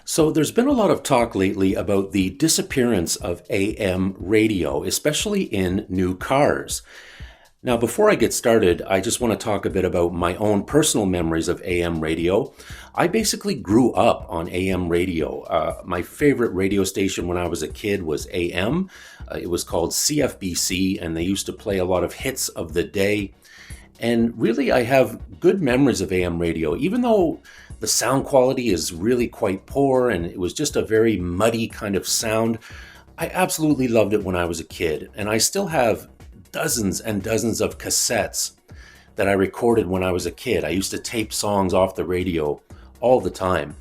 So, there's been a lot of talk lately about the disappearance of AM radio, especially in new cars. Now, before I get started, I just want to talk a bit about my own personal memories of AM radio. I basically grew up on AM radio. My favorite radio station when I was a kid was AM. It was called CFBC, and they used to play a lot of hits of the day. And really, I have good memories of AM radio, even though the sound quality is really quite poor and it was just a very muddy kind of sound. I absolutely loved it when I was a kid, and I still have dozens and dozens of cassettes that I recorded when I was a kid. I used to tape songs off the radio all the time.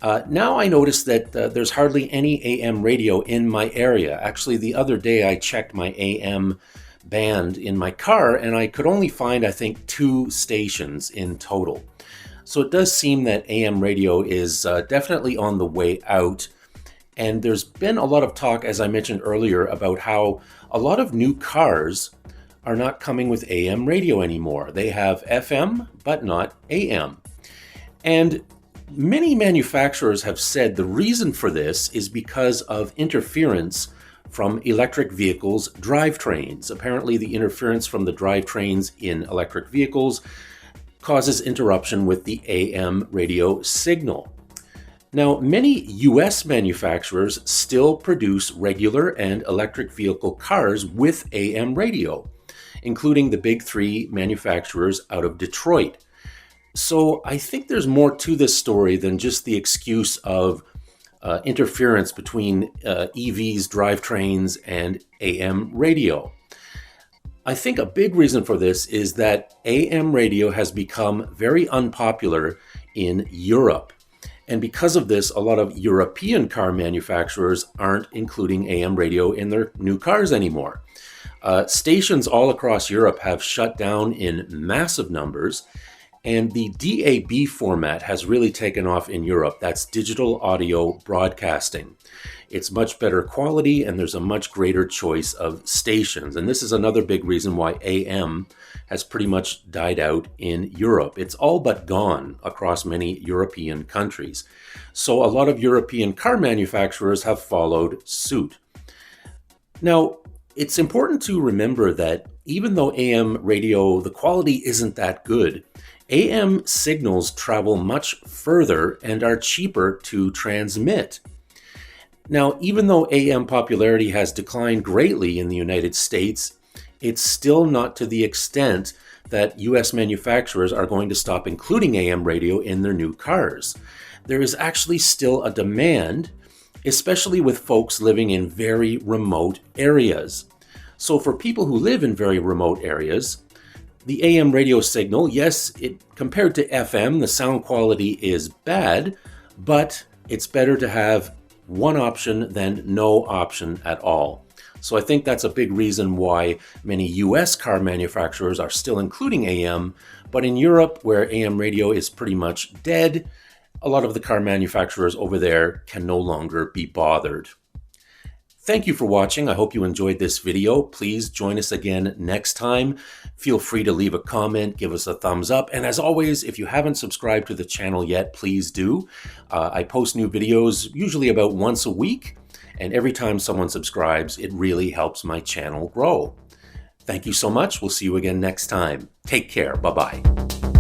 Now I notice that there's hardly any AM radio in my area. Actually, the other day I checked my AM band in my car and I could only find, I think, 2 stations in total. So it does seem that AM radio is definitely on the way out. And there's been a lot of talk, as I mentioned earlier, about how a lot of new cars are not coming with AM radio anymore. They have FM, but not AM. And many manufacturers have said the reason for this is because of interference from electric vehicles' drivetrains. Apparently, the interference from the drivetrains in electric vehicles causes interruption with the AM radio signal. Now, many US manufacturers still produce regular and electric vehicle cars with AM radio, including the big 3 manufacturers out of Detroit. So I think there's more to this story than just the excuse of interference between EVs, drivetrains, and AM radio. I think a big reason for this is that AM radio has become very unpopular in Europe. And because of this, a lot of European car manufacturers aren't including AM radio in their new cars anymore. Stations all across Europe have shut down in massive numbers, and the DAB format has really taken off in Europe. That's digital audio broadcasting. It's much better quality and there's a much greater choice of stations. And this is another big reason why AM has pretty much died out in Europe. It's all but gone across many European countries. So a lot of European car manufacturers have followed suit. Now, it's important to remember that even though AM radio, the quality isn't that good, AM signals travel much further and are cheaper to transmit. Now, even though AM popularity has declined greatly in the United States, it's still not to the extent that US manufacturers are going to stop including AM radio in their new cars. There is actually still a demand, especially with folks living in very remote areas. So for people who live in very remote areas, the AM radio signal, yes, compared to FM, the sound quality is bad, but it's better to have one option than no option at all. So I think that's a big reason why many US car manufacturers are still including AM, but in Europe, where AM radio is pretty much dead, a lot of the car manufacturers over there can no longer be bothered. Thank you for watching. I hope you enjoyed this video. Please join us again next time. Feel free to leave a comment, give us a thumbs up. And as always, if you haven't subscribed to the channel yet, please do. I post new videos usually about once a week. And every time someone subscribes, it really helps my channel grow. Thank you so much. We'll see you again next time. Take care. Bye-bye.